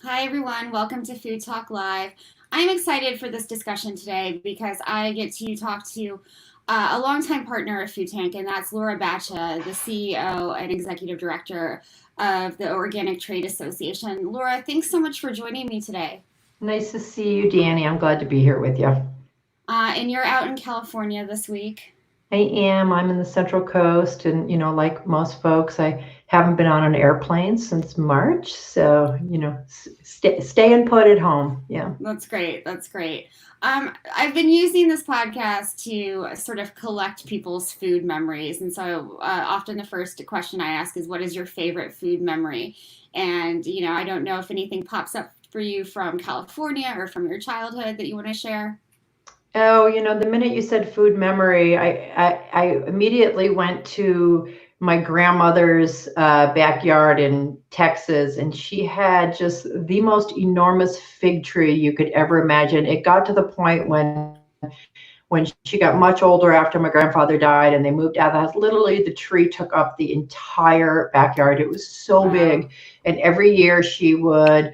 Hi, everyone. Welcome to Food Talk Live. I'm excited for this discussion today because I get to talk to a longtime partner of Food Tank, and that's Laura Batcha, the CEO and Executive Director of the Organic Trade Association. Laura, thanks so much for joining me today. Nice to see you, Danny. I'm glad to be here with you. And you're out in California this week. I am. I'm in the Central Coast, and like most folks, I haven't been on an airplane since March. So, stay put at home. Yeah. That's great. That's great. I've been using this podcast to sort of collect people's food memories. And so often the first question I ask is, what is your favorite food memory? And, I don't know if anything pops up for you from California or from your childhood that you want to share. Oh, the minute you said food memory, I immediately went to my grandmother's backyard in Texas, and she had just the most enormous fig tree you could ever imagine. It got to the point when she got much older after my grandfather died and they moved out of the house, literally the tree took up the entire backyard. It was so Wow. big. And every year she would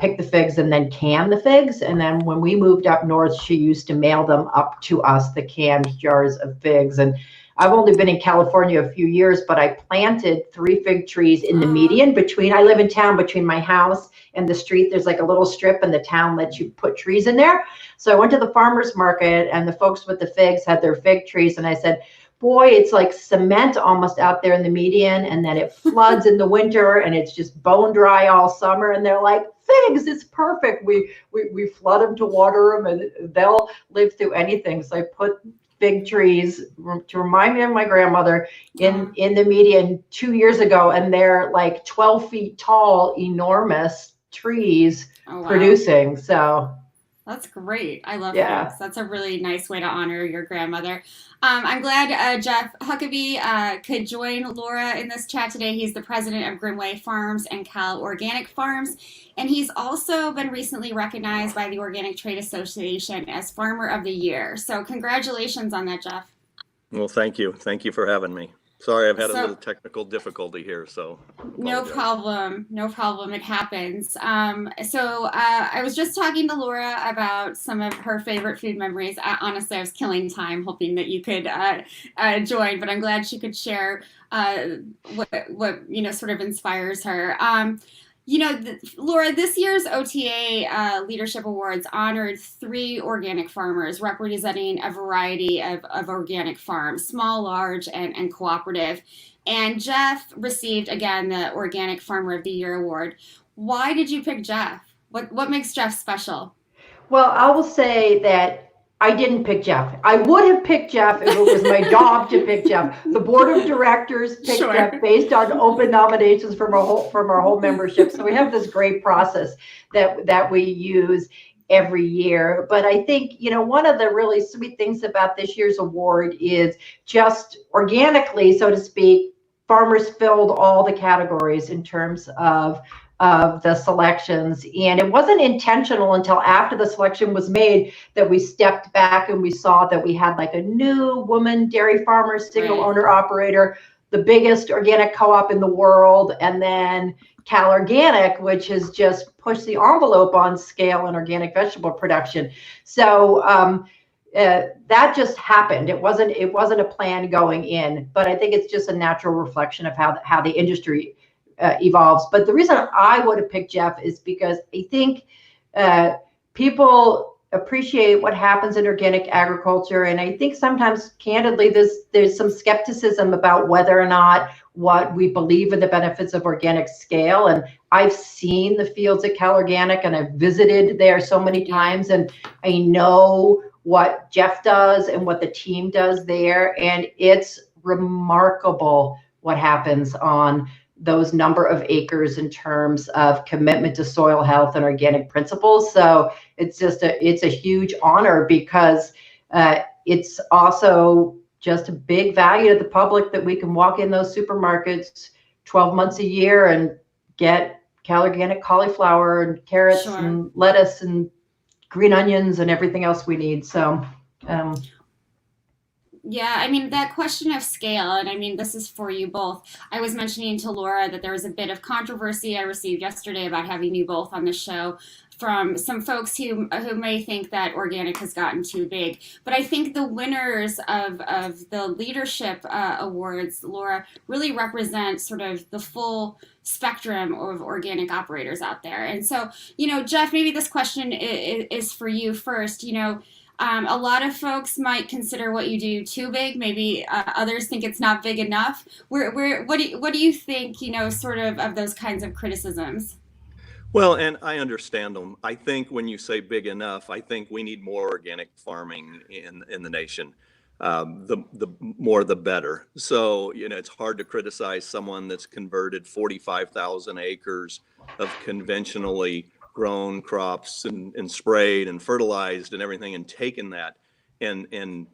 pick the figs and then can the figs. And then when we moved up north, she used to mail them up to us, the canned jars of figs. And I've only been in California a few years, but I planted 3 fig trees in the Aw. median I live in town between my house and the street. There's like a little strip and the town lets you put trees in there. So I went to the farmer's market and the folks with the figs had their fig trees. And I said, boy, it's like cement almost out there in the median. And then it floods in the winter and it's just bone dry all summer. And they're like, figs, it's perfect. We flood them to water them and they'll live through anything. So I put fig trees to remind me of my grandmother Aw. in the median 2 years ago. And they're like 12 feet tall, enormous trees Oh, wow. producing. So That's great. I love figs. yeah. That's a really nice way to honor your grandmother. I'm glad Jeff Huckaby could join Laura in this chat today. He's the president of Grimmway Farms and Cal Organic Farms, and he's also been recently recognized by the Organic Trade Association as Farmer of the Year. So, congratulations on that, Jeff. Well, thank you. Thank you for having me. Sorry, I've had a So, little technical difficulty here, so No apologize. problem. No problem. It happens. I was just talking to Laura about some of her favorite food memories. Honestly, I was killing time hoping that you could join, but I'm glad she could share what sort of inspires her. Laura, this year's OTA Leadership Awards honored 3 organic farmers representing a variety of organic farms, small, large, and cooperative. And Jeff received again the Organic Farmer of the Year award. Why did you pick Jeff? What makes Jeff special? Well, I will say that I didn't pick Jeff. I would have picked Jeff if it was my job to pick Jeff. The board of directors picked Sure. Jeff based on open nominations from our whole membership. So we have this great process that we use every year. But I think, one of the really sweet things about this year's award is just organically, so to speak, farmers filled all the categories in terms of the selections. And it wasn't intentional until after the selection was made that we stepped back and we saw that we had like a new woman dairy farmer, single Right. owner operator, the biggest organic co-op in the world, and then Cal Organic, which has just pushed the envelope on scale in organic vegetable production. So that just happened. It wasn't a plan going in, but I think it's just a natural reflection of how the industry evolves. But the reason I would have picked Jeff is because I think uh, people appreciate what happens in organic agriculture, and I think sometimes, candidly, there's some skepticism about whether or not what we believe in the benefits of organic scale. And I've seen the fields at Cal Organic, and I've visited there so many Yeah. times, and I know what Jeff does and what the team does there, and it's remarkable what happens on those number of acres in terms of commitment to soil health and organic principles. So it's a huge honor because it's also just a big value to the public that we can walk in those supermarkets 12 months a year and get Cal Organic cauliflower and carrots Sure. and lettuce and green onions and everything else we need. So um, Yeah, I mean, that question of scale, and I mean, this is for you both. I was mentioning to Laura that there was a bit of controversy I received yesterday about having you both on the show from some folks who may think that organic has gotten too big. But I think the winners of the leadership awards, Laura, really represent sort of the full spectrum of organic operators out there. And so, Jeff, maybe this question is for you first. A lot of folks might consider what you do too big. Maybe others think it's not big enough. What do you think? Sort of those kinds of criticisms. Well, and I understand them. I think when you say big enough, I think we need more organic farming in the nation. The more the better. So, it's hard to criticize someone that's converted 45,000 acres of conventionally grown crops and sprayed and fertilized and everything, and taken that and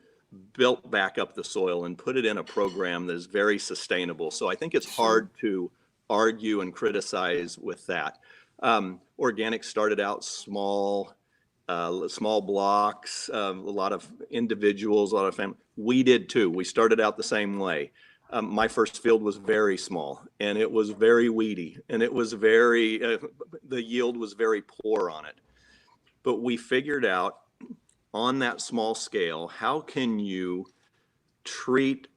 built back up the soil and put it in a program that is very sustainable. So I think it's hard to argue and criticize with that. Organic started out small, small blocks, a lot of individuals, a lot of families. We did too. We started out the same way. My first field was very small, and it was very weedy, and it was the yield was very poor on it. But we figured out on that small scale, how can you treat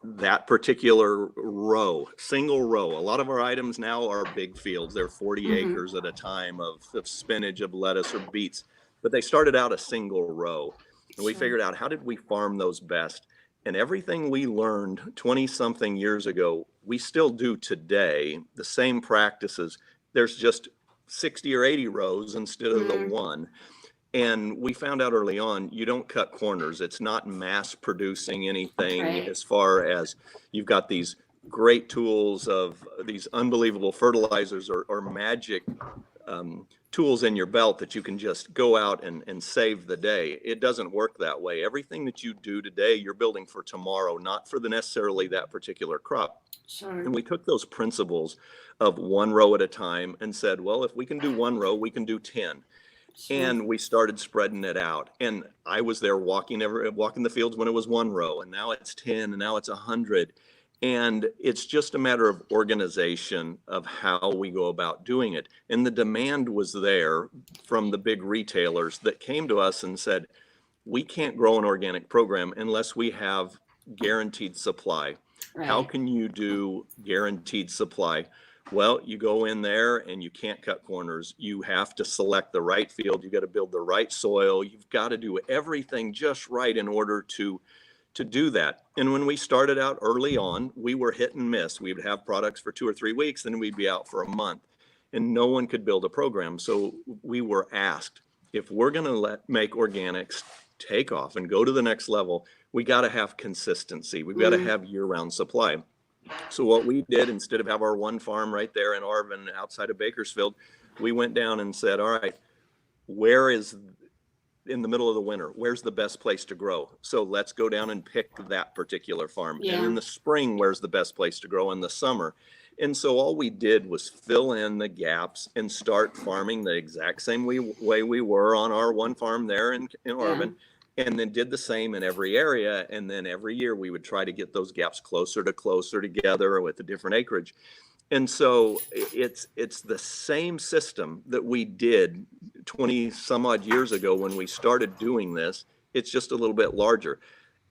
that particular row, single row? A lot of our items now are big fields. They're 40 acres at a time of spinach, of lettuce, or beets. But they started out a single row. And we figured out, how did we farm those best? And everything we learned 20 something years ago, we still do today, the same practices. There's just 60 or 80 rows instead of the one. And we found out early on, you don't cut corners. It's not mass producing anything, as far as you've got these great tools of these unbelievable fertilizers or magic tools in your belt that you can just go out and save the day. It doesn't work that way. Everything that you do today, you're building for tomorrow, not for necessarily that particular crop. Sure. And we took those principles of one row at a time and said, well, if we can do one row, we can do 10. Sure. And we started spreading it out. And I was there walking the fields when it was one row, and now it's 10, and now it's 100. And it's just a matter of organization of how we go about doing it. And the demand was there from the big retailers that came to us and said, we can't grow an organic program unless we have guaranteed supply. Right. How can you do guaranteed supply? Well, you go in there and you can't cut corners. You have to select the right field. You got to build the right soil. You've got to do everything just right in order to do that. And when we started out early on, we were hit and miss. We would have products for 2 or 3 weeks, then we'd be out for a month, and no one could build a program. So we were asked, if we're going to make organics take off and go to the next level, we got to have consistency. We've got to have year-round supply. So what we did, instead of have our one farm right there in Arvin outside of Bakersfield, we went down and said, all right, where is, in the middle of the winter, where's the best place to grow? So let's go down and pick that particular farm. Yeah. And in the spring, where's the best place to grow? In the summer. And so all we did was fill in the gaps and start farming the exact same way we were on our one farm there in Arvin. And then did the same in every area. And then every year we would try to get those gaps closer together with a different acreage. And so it's the same system that we did 20 some odd years ago when we started doing this. It's just a little bit larger.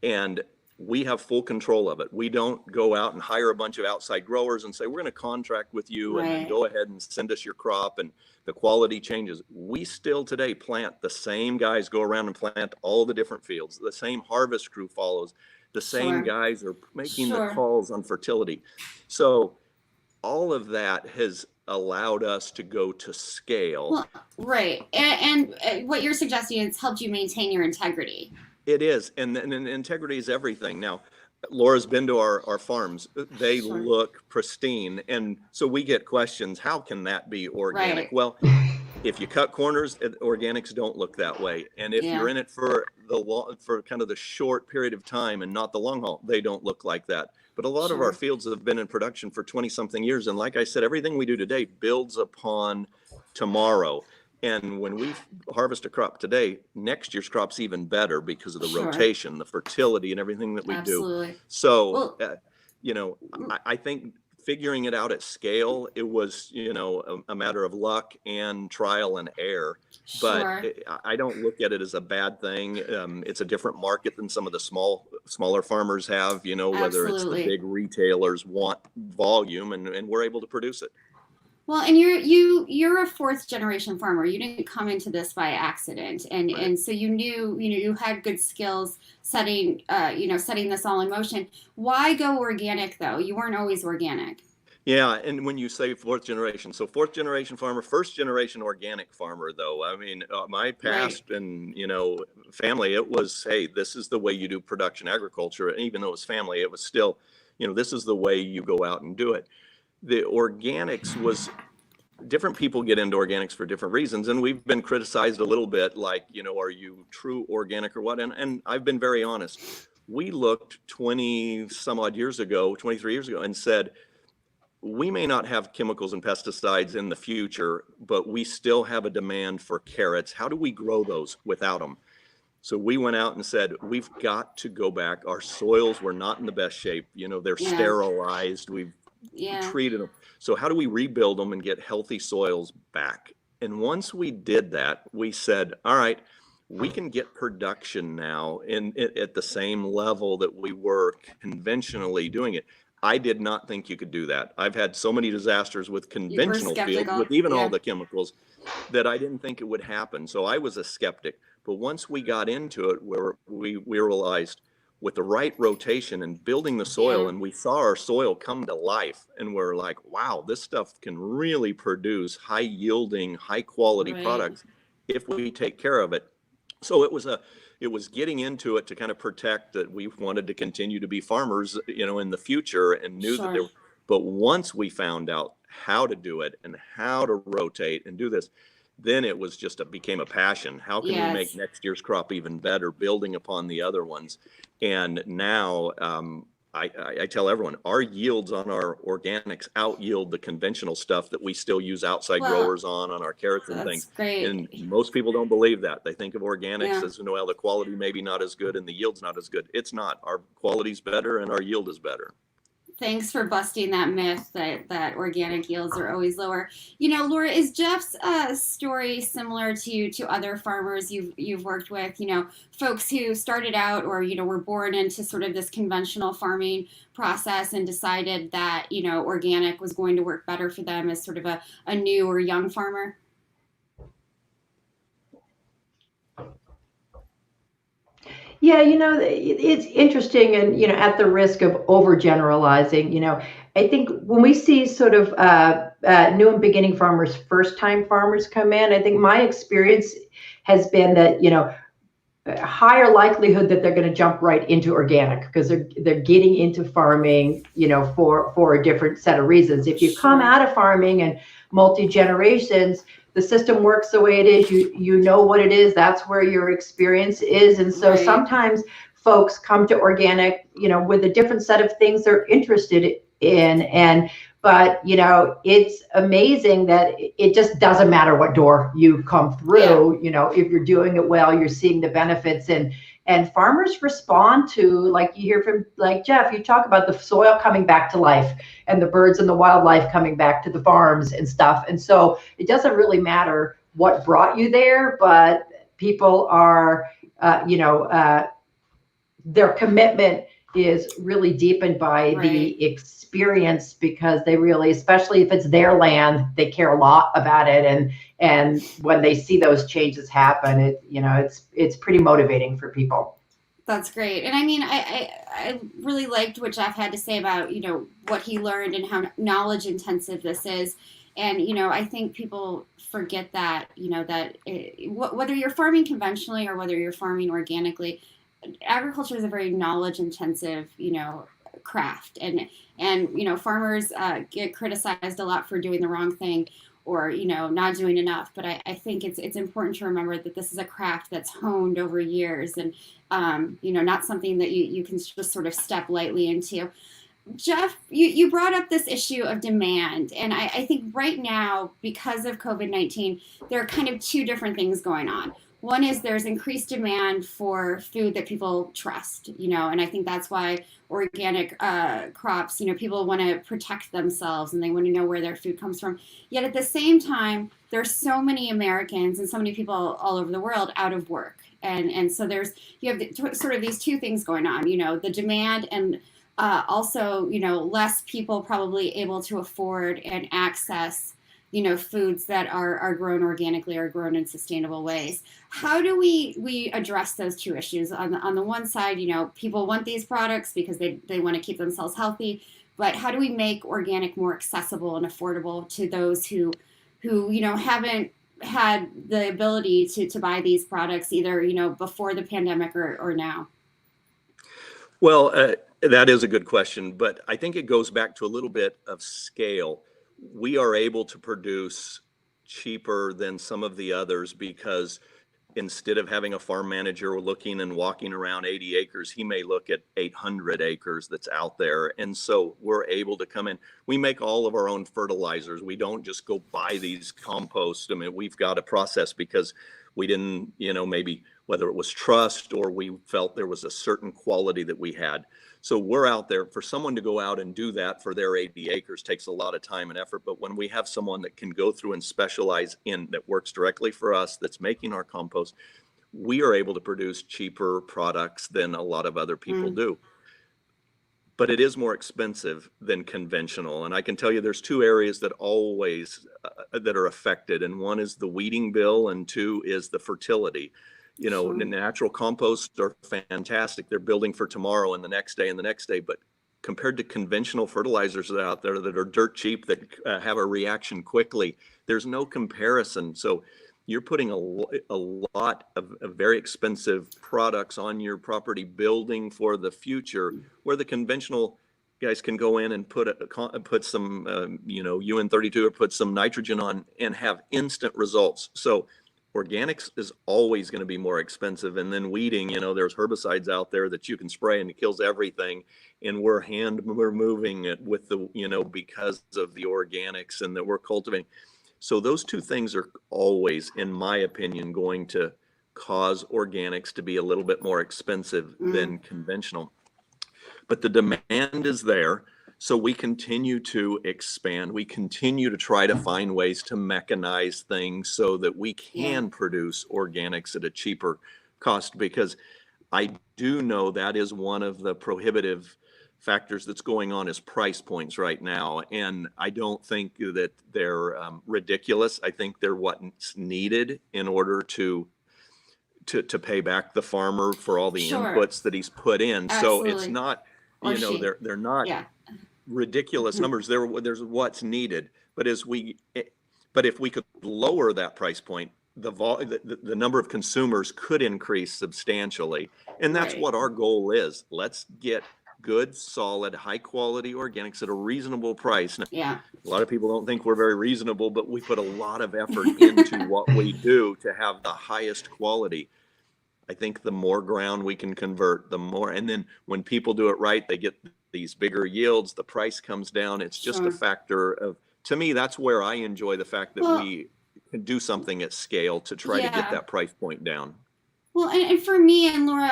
And we have full control of it. We don't go out and hire a bunch of outside growers and say, we're going to contract with you and then go ahead and send us your crop and the quality changes. We still today plant, the same guys go around and plant all the different fields. The same harvest crew follows. The same guys are making the calls on fertility. So all of that has allowed us to go to scale. Well, right. And what you're suggesting is helped you maintain your integrity. It is. And integrity is everything. Now, Laura's been to our farms. They look pristine. And so we get questions, how can that be organic? Right. Well, if you cut corners, organics don't look that way. And if you're in it for kind of the short period of time and not the long haul, they don't look like that. But a lot of our fields have been in production for 20 something years. And like I said, everything we do today builds upon tomorrow. And when we harvest a crop today, next year's crop's even better because of the Sure. rotation, the fertility, and everything that we Absolutely. do. So, Well, I think figuring it out at scale, it was, a matter of luck and trial and error. But sure. I don't look at it as a bad thing. It's a different market than some of the smaller farmers have, whether it's the Absolutely. big retailers want volume and we're able to produce it. Well, and you're a fourth generation farmer. You didn't come into this by accident, and Right. and so you knew you had good skills setting setting this all in motion. Why go organic though? You weren't always organic. Yeah, and when you say fourth generation, so fourth generation farmer, first generation organic farmer, though, I mean, my Right. past and, family, it was, hey, this is the way you do production agriculture. And even though it was family, it was still, this is the way you go out and do it. The organics was different people get into organics for different reasons. And we've been criticized a little bit like, are you true organic or what? And I've been very honest. We looked 20 some odd years ago, 23 years ago, and said, we may not have chemicals and pesticides in the future, but we still have a demand for carrots. How do we grow those without them? So we went out and said, we've got to go back. Our soils were not in the best shape. They're Yeah. sterilized. We've Yeah. treated them. So how do we rebuild them and get healthy soils back? And once we did that, we said, all right, we can get production now at the same level that we were conventionally doing it. I did not think you could do that. I've had so many disasters with conventional fields, skeptical. with even Yeah. all the chemicals, that I didn't think it would happen. So I was a skeptic. But once we got into it, where we realized with the right rotation and building the soil, Yeah. and we saw our soil come to life, and we're like, wow, this stuff can really produce high yielding, high quality Right. products if we take care of it. So it was getting into it to kind of protect that we wanted to continue to be farmers, in the future, and knew that Sure. but once we found out how to do it and how to rotate and do this, then it was became a passion. How can we make Yes. next year's crop even better, building upon the other ones? And now, I tell everyone, our yields on our organics out yield the conventional stuff that we still use outside Well, growers on our carrots and that's things. great. And most people don't believe that. They think of organics Yeah. as, well, the quality maybe not as good and the yield's not as good. It's not. Our quality's better and our yield is better. Thanks for busting that myth that organic yields are always lower. Laura, is Jeff's story similar to other farmers you've worked with? Folks who started out or were born into sort of this conventional farming process and decided that organic was going to work better for them as sort of a new or young farmer. Yeah, it's interesting, and at the risk of overgeneralizing, I think when we see sort of new and beginning farmers, first-time farmers come in, I think my experience has been that a higher likelihood that they're going to jump right into organic because they're getting into farming, for a different set of reasons. If you come Sure. out of farming and multi-generations, the system works the way it is. You know what it is. That's where your experience is. And so Right. sometimes folks come to organic, with a different set of things they're interested in. But it's amazing that it just doesn't matter what door you come through. If you're doing it well, you're seeing the benefits, and farmers respond to, like you hear from, like Jeff, you talk about the soil coming back to life and the birds and the wildlife coming back to the farms and stuff. And so it doesn't really matter what brought you there, but people are, their commitment is really deepened by Right. the experience, because they really, especially if it's their land, they care a lot about it. And when they see those changes happen, it's pretty motivating for people. That's great. And I mean, I really liked what Jeff had to say about, what he learned and how knowledge intensive this is. And, I think people forget that, whether you're farming conventionally or whether you're farming organically, agriculture is a very knowledge intensive, craft. And farmers get criticized a lot for doing the wrong thing or, not doing enough. But I think it's important to remember that this is a craft that's honed over years and, not something that you can just sort of step lightly into. Jeff, you brought up this issue of demand. And I think right now, because of COVID-19, there are kind of two different things going on. One is there's increased demand for food that people trust, and I think that's why organic crops, people want to protect themselves and they want to know where their food comes from. Yet at the same time, there's so many Americans and so many people all over the world out of work. And so you have sort of these two things going on, the demand and also, less people probably able to afford and access, foods that are grown organically or grown in sustainable ways. How do we address those two issues? On the one side, people want these products because they want to keep themselves healthy, but how do we make organic more accessible and affordable to those who haven't had the ability to buy these products either, before the pandemic or now? Well, that is a good question, but I think it goes back to a little bit of scale. We are able to produce cheaper than some of the others because instead of having a farm manager looking and walking around 80 acres, he may look at 800 acres that's out there. And so we're able to come in. We make all of our own fertilizers. We don't just go buy these composts. I mean, we've got a process because we didn't, maybe whether it was trust or we felt there was a certain quality that we had. So we're out there. For someone to go out and do that for their 80 acres takes a lot of time and effort. But when we have someone that can go through and specialize in that works directly for us, that's making our compost, we are able to produce cheaper products than a lot of other people do. But it is more expensive than conventional. And I can tell you there's two areas that always that are affected. And one is the weeding bill and two is the fertility. The natural composts are fantastic. They're building for tomorrow and the next day and the next day. But compared to conventional fertilizers that are out there that are dirt cheap, that have a reaction quickly, there's no comparison. So you're putting a lot of very expensive products on your property building for the future, where the conventional guys can go in and put some, UN32 or put some nitrogen on and have instant results. So organics is always going to be more expensive. And then weeding, there's herbicides out there that you can spray and it kills everything. And we're moving it with because of the organics and that we're cultivating. So those two things are always, in my opinion, going to cause organics to be a little bit more expensive than conventional. But the demand is there. So we continue to expand. We continue to try to find ways to mechanize things so that we can produce organics at a cheaper cost, because I do know that is one of the prohibitive factors that's going on is price points right now. And I don't think that they're ridiculous. I think they're what's needed in order to pay back the farmer for all the inputs that he's put in. Absolutely. So it's not, they're not ridiculous numbers. There's what's needed. But if we could lower that price point, the number of consumers could increase substantially. And that's what our goal is. Let's get good, solid, high quality organics at a reasonable price. Now, a lot of people don't think we're very reasonable, but we put a lot of effort into what we do to have the highest quality. I think the more ground we can convert, the more, and then when people do it right, they get these bigger yields, the price comes down. It's just a factor of, to me, that's where I enjoy the fact that we can do something at scale to try to get that price point down. Well, and for me, and Laura,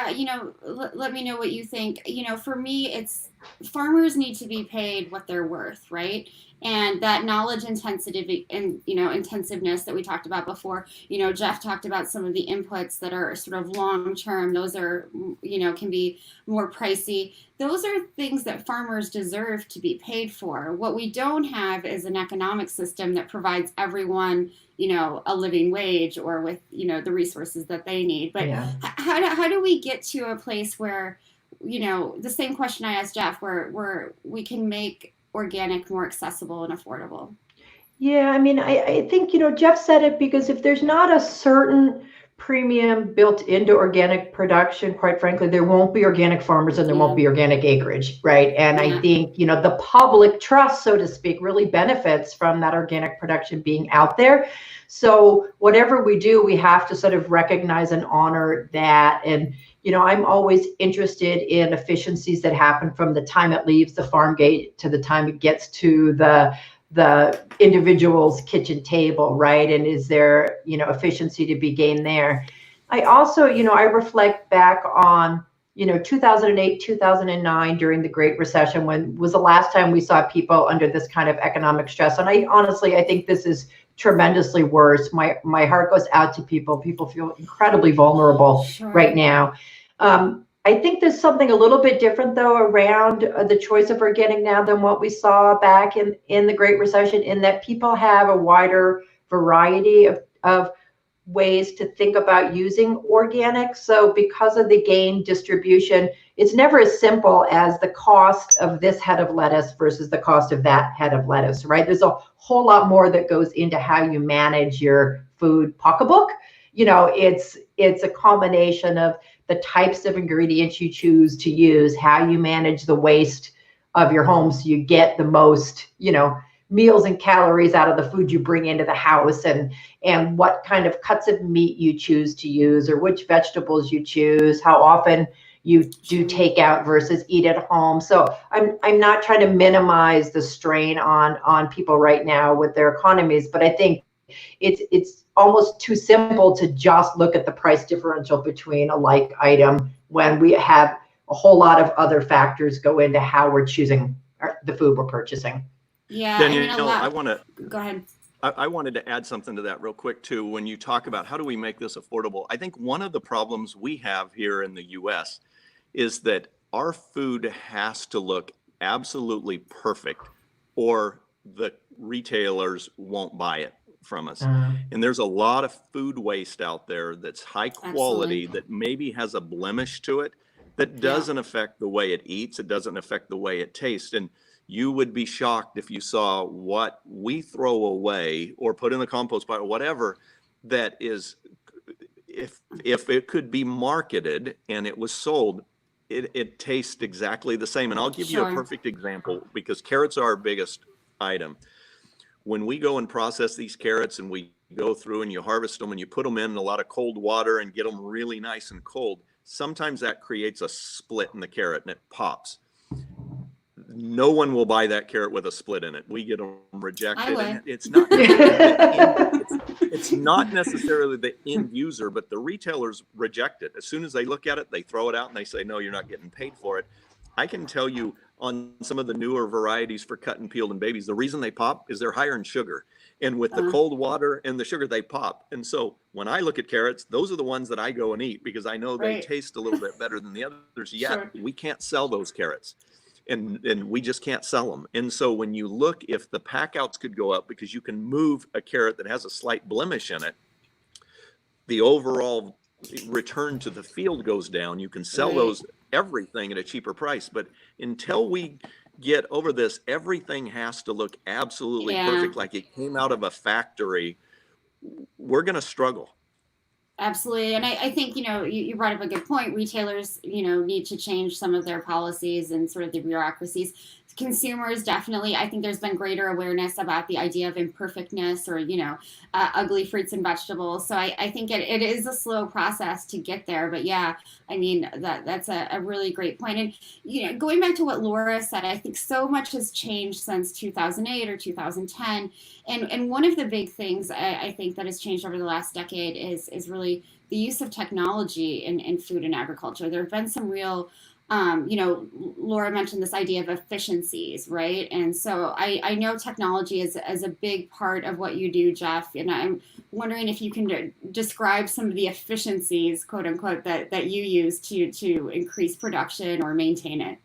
let me know what you think. For me, it's farmers need to be paid what they're worth, right? And that knowledge intensity and intensiveness that we talked about before. Jeff talked about some of the inputs that are sort of long term. Those are, can be more pricey. Those are things that farmers deserve to be paid for. What we don't have is an economic system that provides everyone, a living wage or with, the resources that they need. But how do we get to a place where, the same question I asked Jeff, where we can make organic more accessible and affordable? Yeah, I mean, I think, Jeff said it, because if there's not a certain premium built into organic production, quite frankly, there won't be organic farmers and there won't be organic acreage, right? And I think, you know, the public trust, so to speak, really benefits from that organic production being out there. So whatever we do, we have to sort of recognize and honor that. And, you know, I'm always interested in efficiencies that happen from the time it leaves the farm gate to the time it gets to the individual's kitchen table, right? And is there, you know, efficiency to be gained there? I also, you know, I reflect back on, you know, 2008, 2009 during the Great Recession, when was the last time we saw people under this kind of economic stress. And I honestly, I think this is tremendously worse. My heart goes out to people. People feel incredibly vulnerable right now. I think there's something a little bit different, though, around the choice of organic now than what we saw back in the Great Recession, in that people have a wider variety of ways to think about using organic. So because of the gain distribution, it's never as simple as the cost of this head of lettuce versus the cost of that head of lettuce, right? There's a whole lot more that goes into how you manage your food pocketbook. You know, it's a combination of the types of ingredients you choose to use, how you manage the waste of your home so you get the most, you know, meals and calories out of the food you bring into the house, and what kind of cuts of meat you choose to use, or which vegetables you choose, how often you do take out versus eat at home. So I'm not trying to minimize the strain on people right now with their economies, but I think it's almost too simple to just look at the price differential between a like item when we have a whole lot of other factors go into how we're choosing the food we're purchasing. Yeah, Danielle, I want to go ahead. I wanted to add something to that real quick too. When you talk about how do we make this affordable, I think one of the problems we have here in the U.S. is that our food has to look absolutely perfect, or the retailers won't buy it from us. And there's a lot of food waste out there that's high quality, that maybe has a blemish to it, that doesn't affect the way it eats. It doesn't affect the way it tastes. And you would be shocked if you saw what we throw away or put in the compost pile or whatever, that is, if it could be marketed and it was sold, it tastes exactly the same. And I'll give you a perfect example, because carrots are our biggest item. When we go and process these carrots and we go through and you harvest them and you put them in a lot of cold water and get them really nice and cold, sometimes that creates a split in the carrot and it pops. No one will buy that carrot with a split in it. We get them rejected. And it's not it's not necessarily the end user, but the retailers reject it. As soon as they look at it, they throw it out and they say, no, you're not getting paid for it. I can tell you, on some of the newer varieties for cut and peeled and babies, the reason they pop is they're higher in sugar. And with the cold water and the sugar, they pop. And so when I look at carrots, those are the ones that I go and eat, because I know they taste a little bit better than the others. Yet we can't sell those carrots. And we just can't sell them. And so when you look, if the pack outs could go up, because you can move a carrot that has a slight blemish in it, the overall return to the field goes down. You can sell those everything at a cheaper price. But until we get over this, everything has to look absolutely perfect, like it came out of a factory. We're going to struggle. Absolutely. And I think, you brought up a good point. Retailers, need to change some of their policies and sort of the bureaucracies. Consumers, definitely, I think there's been greater awareness about the idea of imperfectness or, ugly fruits and vegetables. So I think it is a slow process to get there. But yeah, I mean, that's a really great point. And, going back to what Laura said, I think so much has changed since 2008 or 2010. And one of the big things I think that has changed over the last decade is really the use of technology in food and agriculture. There have been some real Laura mentioned this idea of efficiencies, right? And so I know technology is a big part of what you do, Jeff. And I'm wondering if you can describe some of the efficiencies, quote unquote, that you use to increase production or maintain it.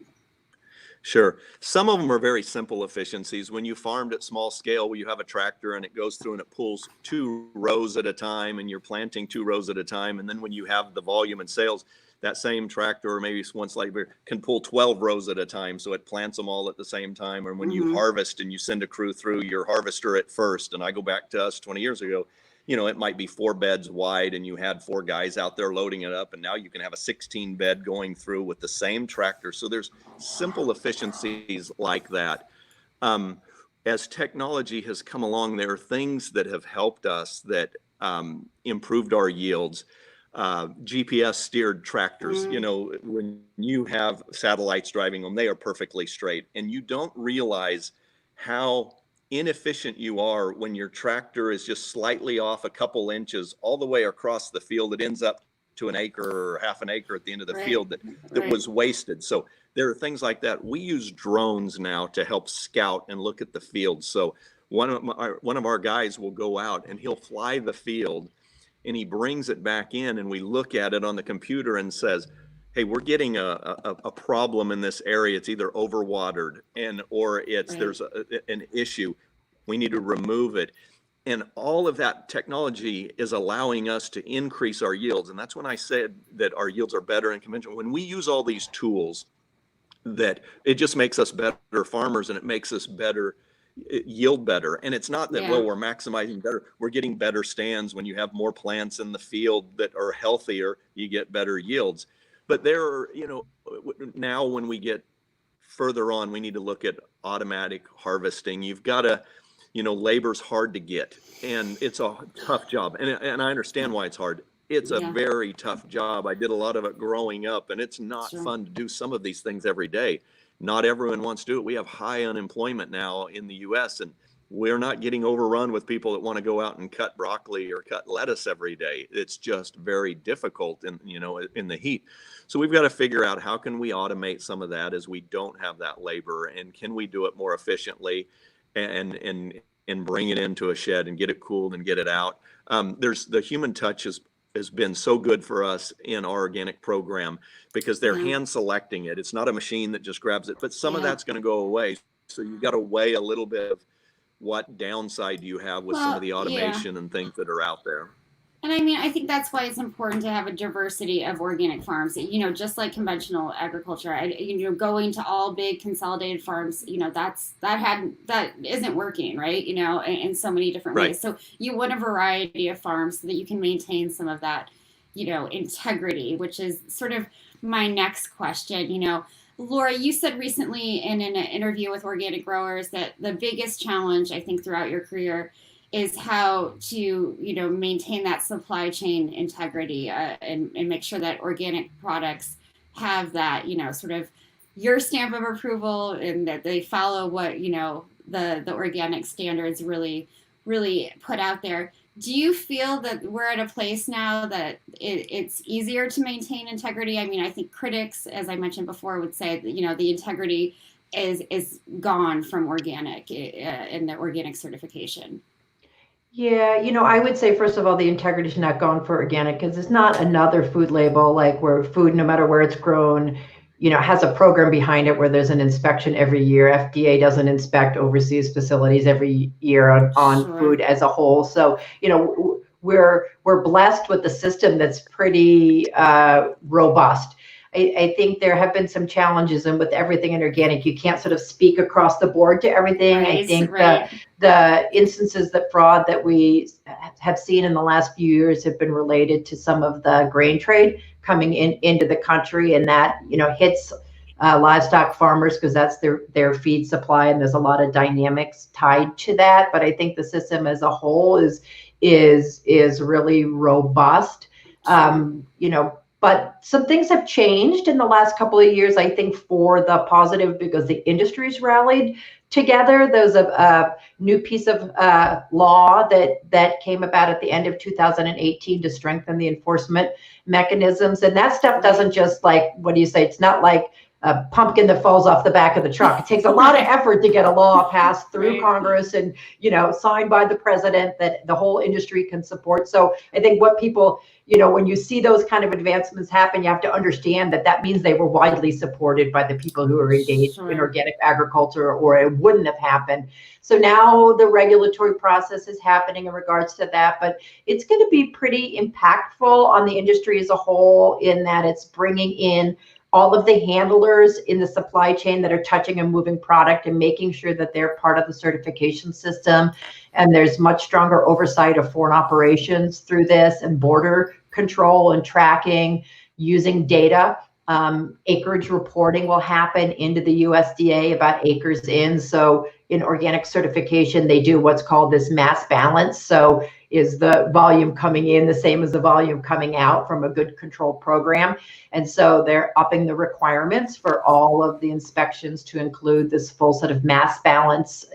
Sure. Some of them are very simple efficiencies. When you farmed at small scale, where you have a tractor and it goes through and it pulls 2 rows at a time and you're planting 2 rows at a time. And then when you have the volume and sales, that same tractor, or maybe one slightly bigger, can pull 12 rows at a time. So it plants them all at the same time. And when you harvest and you send a crew through, your harvester at first, and I go back to us 20 years ago, you know, it might be 4 beds wide and you had 4 guys out there loading it up. And now you can have a 16 bed going through with the same tractor. So there's simple efficiencies like that. As technology has come along, there are things that have helped us that improved our yields. GPS steered tractors, you know, when you have satellites driving them, they are perfectly straight. And you don't realize how inefficient you are when your tractor is just slightly off a couple inches all the way across the field. It ends up to an acre or half an acre at the end of the field that was wasted. So there are things like that. We use drones now to help scout and look at the field. So one of our guys will go out and he'll fly the field and he brings it back in, and we look at it on the computer and says, hey, we're getting a problem in this area. It's either overwatered or there's an issue. We need to remove it. And all of that technology is allowing us to increase our yields. And that's when I said that our yields are better in conventional. When we use all these tools, that it just makes us better farmers, and it makes us yield better. And it's not that, well, we're maximizing better. We're getting better stands. When you have more plants in the field that are healthier, you get better yields. But there are, you know, now when we get further on, we need to look at automatic harvesting. You've got to, you know, labor's hard to get, and it's a tough job. And I understand why it's hard. It's a very tough job. I did a lot of it growing up, and it's not fun to do some of these things every day. Not everyone wants to do it. We have high unemployment now in the US, and we're not getting overrun with people that want to go out and cut broccoli or cut lettuce every day. It's just very difficult in the heat. So we've got to figure out, how can we automate some of that as we don't have that labor, and can we do it more efficiently and bring it into a shed and get it cooled and get it out. There's the human touch has been so good for us in our organic program, because they're hand selecting it. It's not a machine that just grabs it, but some of that's going to go away. So you've got to weigh a little bit of what downside do you have with some of the automation and things that are out there. And I mean, I think that's why it's important to have a diversity of organic farms, you know, just like conventional agriculture. Going to all big consolidated farms, you know, that isn't working, right? You know, in so many different ways. So you want a variety of farms so that you can maintain some of that, you know, integrity, which is sort of my next question. You know, Laura, you said recently in an interview with Organic Growers that the biggest challenge, I think, throughout your career is how to, you know, maintain that supply chain integrity and make sure that organic products have that, you know, sort of your stamp of approval, and that they follow what, you know, the organic standards really put out there. Do you feel that we're at a place now that it's easier to maintain integrity? I mean, I think critics, as I mentioned before, would say that, you know, the integrity is gone from organic in the organic certification. Yeah, you know, I would say, first of all, the integrity is not gone for organic, because it's not another food label, like where food, no matter where it's grown, you know, has a program behind it where there's an inspection every year. FDA doesn't inspect overseas facilities every year on food as a whole. So, you know, we're blessed with a system that's pretty robust. I think there have been some challenges, and with everything in organic, you can't sort of speak across the board to everything. I think the instances of fraud that we have seen in the last few years have been related to some of the grain trade coming into the country, and that, you know, hits livestock farmers because that's their feed supply, and there's a lot of dynamics tied to that. But I think the system as a whole is really robust. You know, but some things have changed in the last couple of years, I think, for the positive, because the industry's rallied together. There's a new piece of law that came about at the end of 2018 to strengthen the enforcement mechanisms. And that stuff doesn't just, like, what do you say? It's not like pumpkin that falls off the back of the truck. It takes a lot of effort to get a law passed through Right. Congress and, signed by the president that the whole industry can support. So I think what people, when you see those kind of advancements happen, you have to understand that means they were widely supported by the people who are engaged in organic agriculture, or it wouldn't have happened. So now the regulatory process is happening in regards to that, but it's going to be pretty impactful on the industry as a whole, in that it's bringing in all of the handlers in the supply chain that are touching and moving product and making sure that they're part of the certification system. And there's much stronger oversight of foreign operations through this, and border control and tracking using data. Acreage reporting will happen into the USDA about acres in. So in organic certification, they do what's called this mass balance. So is the volume coming in the same as the volume coming out from a good control program? And so they're upping the requirements for all of the inspections to include this full set of mass balance,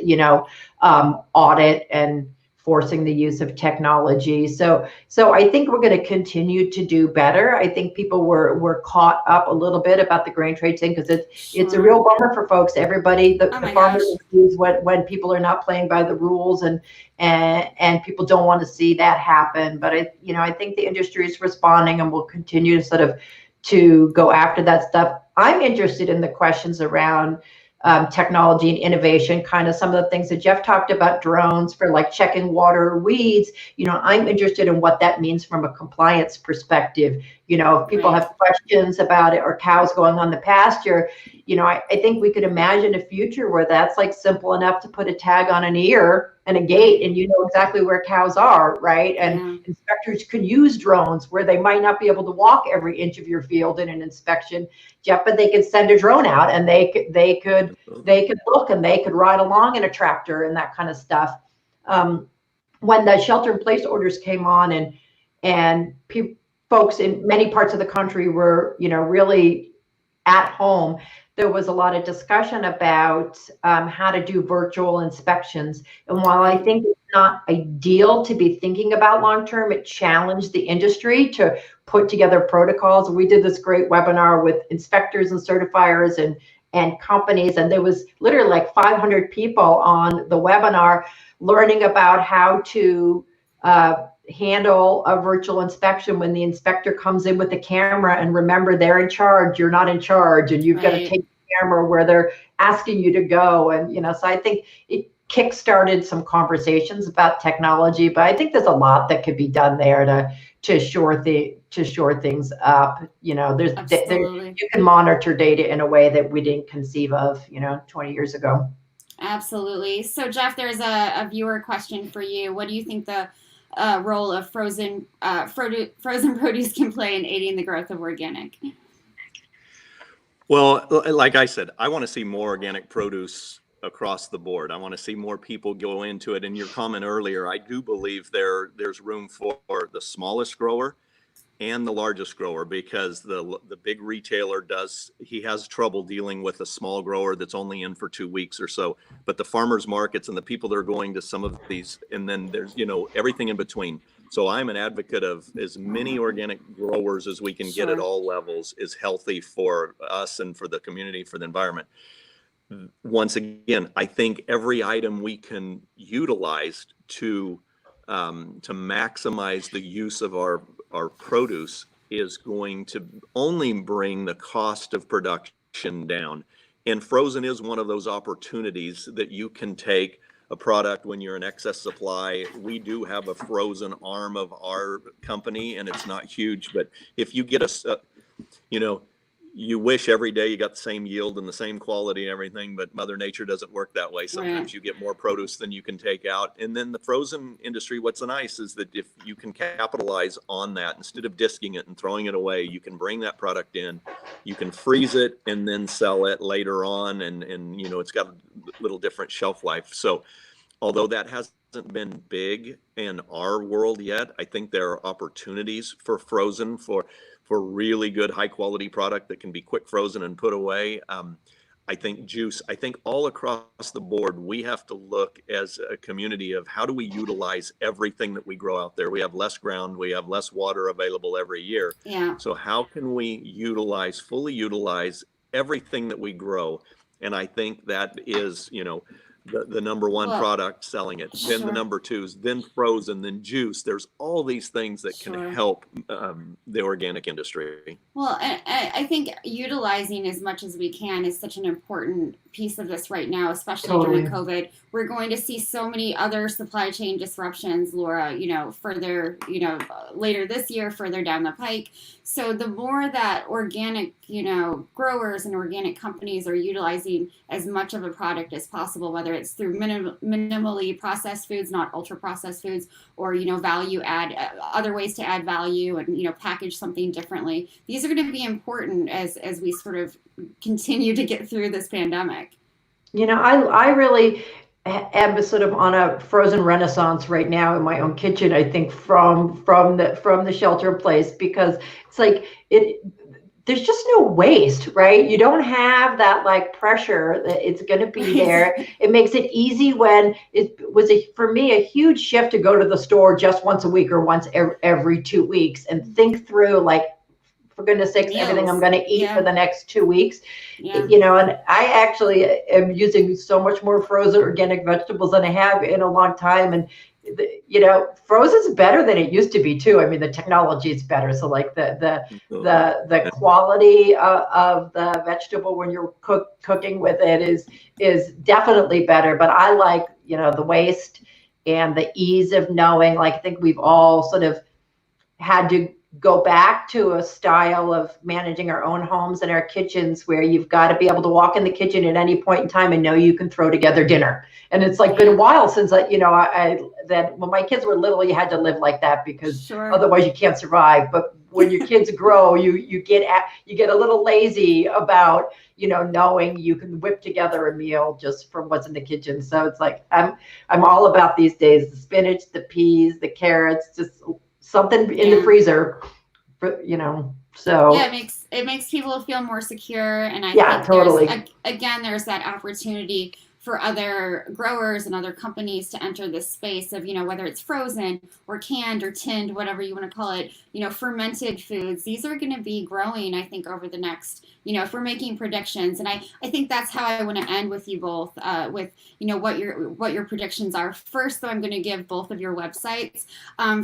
audit, and forcing the use of technology. So I think we're going to continue to do better. I think people were caught up a little bit about the grain trade thing, because it's a real bummer for folks. Everybody, the farmers use when people are not playing by the rules, and people don't want to see that happen. But I think the industry is responding, and will continue to sort of to go after that stuff. I'm interested in the questions around technology and innovation, kind of some of the things that Jeff talked about, drones for like checking water or weeds. I'm interested in what that means from a compliance perspective. If people have questions about it, or cows going on the pasture, I think we could imagine a future where that's like simple enough to put a tag on an ear and a gate, and exactly where cows are, right? And inspectors could use drones where they might not be able to walk every inch of your field in an inspection, Jeff, but they could send a drone out, and they could look, and they could ride along in a tractor and that kind of stuff. When the shelter-in-place orders came on, and folks in many parts of the country were, really at home, there was a lot of discussion about how to do virtual inspections. And while I think it's not ideal to be thinking about long-term, it challenged the industry to put together protocols. We did this great webinar with inspectors and certifiers and companies, and there was literally like 500 people on the webinar learning about how to handle a virtual inspection when the inspector comes in with the camera. And remember, they're in charge, you're not in charge, and you've got to take the camera where they're asking you to go. And so I think it kick-started some conversations about technology, but I think there's a lot that could be done there to shore things up. You can monitor data in a way that we didn't conceive of 20 years ago. Absolutely. So Jeff, there's a viewer question for you. What do you think the role of frozen produce can play in aiding the growth of organic? Well, like I said, I want to see more organic produce across the board. I want to see more people go into it. And your comment earlier, I do believe there's room for the smallest grower and the largest grower, because the big retailer he has trouble dealing with a small grower that's only in for 2 weeks or so. But the farmers markets and the people that are going to some of these, and then there's everything in between. So I'm an advocate of as many organic growers as we can get at all levels is healthy for us and for the community, for the environment. Once again, I think every item we can utilize to maximize the use of our produce is going to only bring the cost of production down. And frozen is one of those opportunities that you can take a product when you're in excess supply. We do have a frozen arm of our company, and it's not huge, but if you get you wish every day you got the same yield and the same quality and everything, but Mother Nature doesn't work that way. Sometimes you get more produce than you can take out. And then the frozen industry, what's nice is that if you can capitalize on that, instead of disking it and throwing it away, you can bring that product in, you can freeze it and then sell it later on. And it's got a little different shelf life. So although that hasn't been big in our world yet, I think there are opportunities for frozen for really good high quality product that can be quick frozen and put away. I think juice, I think all across the board, we have to look as a community of how do we utilize everything that we grow out there. We have less ground, we have less water available every year. Yeah. So how can we fully utilize everything that we grow. And I think that is, the number one product selling it, then the number twos, then frozen, then juice. There's all these things that can help the organic industry. Well, I think utilizing as much as we can is such an important piece of this right now, especially during COVID. We're going to see so many other supply chain disruptions, Laura, further, later this year, further down the pike. So the more that organic, growers and organic companies are utilizing as much of a product as possible, whether it's through minimally processed foods, not ultra processed foods, or, value add, other ways to add value and, package something differently. These are going to be important as we sort of continue to get through this pandemic. I really am sort of on a frozen renaissance right now in my own kitchen. I think from the shelter in place, because it's like there's just no waste, right? You don't have that like pressure that it's going to be there. It makes it easy when it was for me a huge shift to go to the store just once a week or once every 2 weeks and think through, like, for goodness sakes, everything I'm going to eat for the next 2 weeks. And I actually am using so much more frozen organic vegetables than I have in a long time. And frozen's better than it used to be too. I mean, the technology is better. So like the quality of the vegetable when you're cooking with it is definitely better. But I like, the waste and the ease of knowing, like, I think we've all sort of had to go back to a style of managing our own homes and our kitchens where you've got to be able to walk in the kitchen at any point in time and know you can throw together dinner. And it's like been a while since that when my kids were little, you had to live like that because otherwise you can't survive. But when your kids grow, you get a little lazy about, knowing you can whip together a meal just from what's in the kitchen. So it's like, I'm all about these days, the spinach, the peas, the carrots, just something in the freezer, so it makes people feel more secure. And I think totally. There's that opportunity for other growers and other companies to enter this space of, whether it's frozen or canned or tinned, whatever you want to call it, fermented foods. These are going to be growing, I think, over the next, if we're making predictions. And I think that's how I want to end with you both, with, what your predictions are. First, though, I'm going to give both of your websites.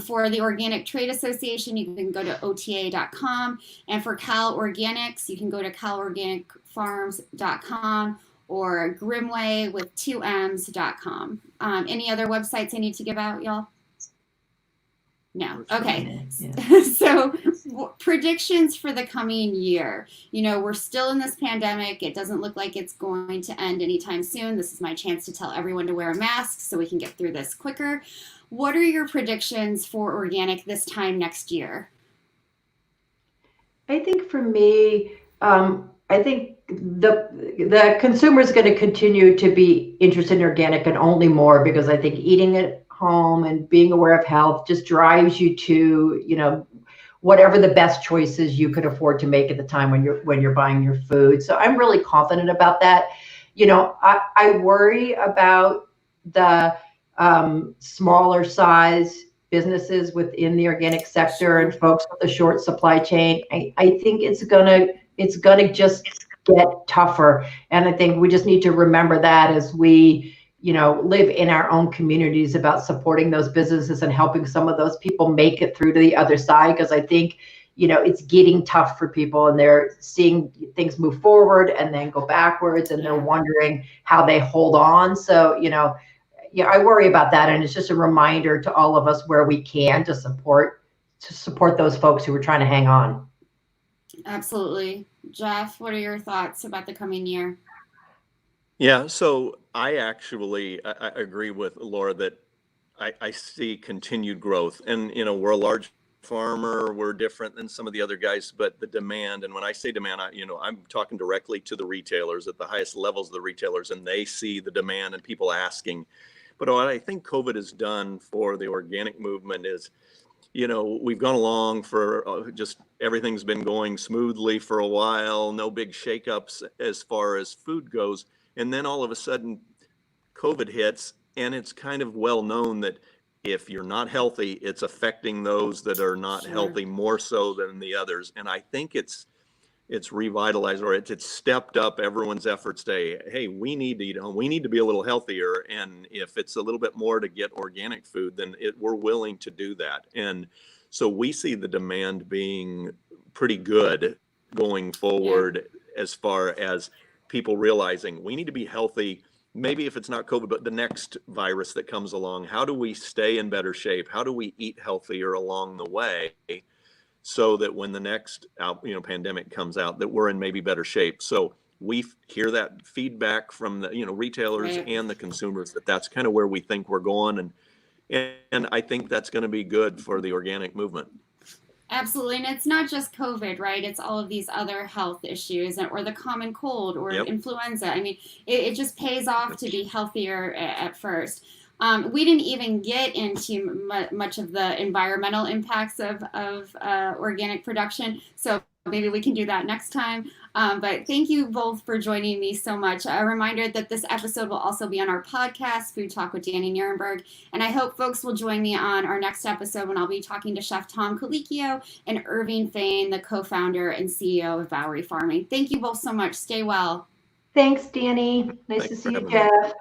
For the Organic Trade Association, you can go to ota.com. And for Cal Organics, you can go to calorganicfarms.com. or Grimmway with 2Ms.com. Any other websites I need to give out, y'all? No. Okay. So predictions for the coming year. We're still in this pandemic. It doesn't look like it's going to end anytime soon. This is my chance to tell everyone to wear a mask so we can get through this quicker. What are your predictions for organic this time next year? I think for me, I think the consumer is going to continue to be interested in organic and only more, because I think eating at home and being aware of health just drives you to, whatever the best choices you could afford to make at the time when you're buying your food. So I'm really confident about that. I worry about the smaller size businesses within the organic sector and folks with the short supply chain. I think it's gonna just get tougher. And I think we just need to remember that as we, live in our own communities, about supporting those businesses and helping some of those people make it through to the other side. Because I think, it's getting tough for people, and they're seeing things move forward and then go backwards, and they're wondering how they hold on. So, I worry about that. And it's just a reminder to all of us where we can to support those folks who are trying to hang on. Absolutely. Jeff, what are your thoughts about the coming year? Yeah, so I actually I agree with Laura that I see continued growth. And, we're a large farmer, we're different than some of the other guys, but the demand, and when I say demand, I'm talking directly to the retailers at the highest levels of the retailers, and they see the demand and people asking. But what I think COVID has done for the organic movement is, we've gone along for just everything's been going smoothly for a while, no big shakeups as far as food goes. And then all of a sudden COVID hits, and it's kind of well known that if you're not healthy, it's affecting those that are not healthy more so than the others. And I think it's it's revitalized, or it's stepped up everyone's efforts to, hey, we need to eat home, we need to be a little healthier, and if it's a little bit more to get organic food, then we're willing to do that. And so we see the demand being pretty good going forward, as far as people realizing we need to be healthy. Maybe if it's not COVID, but the next virus that comes along, how do we stay in better shape? How do we eat healthier along the way, so that when the next pandemic comes out, that we're in maybe better shape? So we hear that feedback from the retailers and the consumers, that's kind of where we think we're going, and I think that's going to be good for the organic movement. Absolutely. And it's not just COVID, right? It's all of these other health issues, or the common cold, or influenza. I mean, it just pays off to be healthier at first. We didn't even get into much of the environmental impacts of organic production. So maybe we can do that next time. But thank you both for joining me so much. A reminder that this episode will also be on our podcast, Food Talk with Danny Nierenberg. And I hope folks will join me on our next episode, when I'll be talking to Chef Tom Colicchio and Irving Fain, the co-founder and CEO of Bowery Farming. Thank you both so much. Stay well. Thanks, Danny. Nice to see you, Jeff.